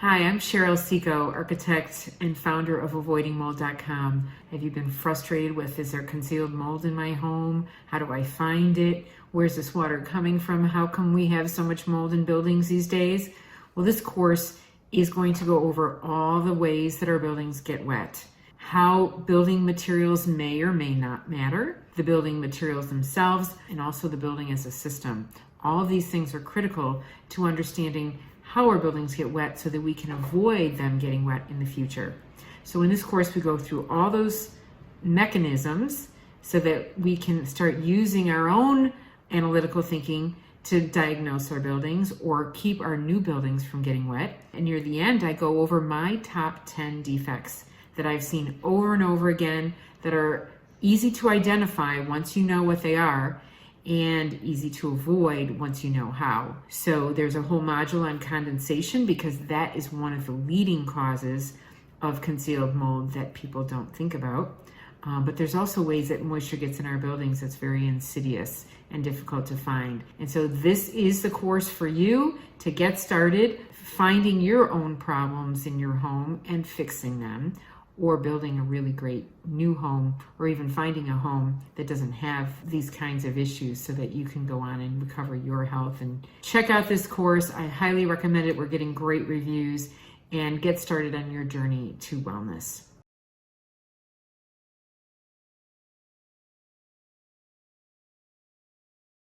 Hi, I'm Cheryl Seco, architect and founder of AvoidingMold.com. Have you been frustrated with, is there concealed mold in my home? How do I find it? Where's this water coming from? How come we have so much mold in buildings these days? Well, this course is going to go over all the ways that our buildings get wet, how building materials may or may not matter, the building materials themselves, and also the building as a system. All of these things are critical to understanding how our buildings get wet so that we can avoid them getting wet in the future. So in this course, we go through all those mechanisms so that we can start using our own analytical thinking to diagnose our buildings or keep our new buildings from getting wet. And near the end, I go over my top 10 defects that I've seen over and over again that are easy to identify once you know what they are, and easy to avoid once you know how. So there's a whole module on condensation because that is one of the leading causes of concealed mold that people don't think about. But there's also ways that moisture gets in our buildings that's very insidious and difficult to find. And so this is the course for you to get started finding your own problems in your home and fixing them, or building a really great new home, or even finding a home that doesn't have these kinds of issues so that you can go on and recover your health. And check out this course. I highly recommend it. We're getting great reviews, and get started on your journey to wellness.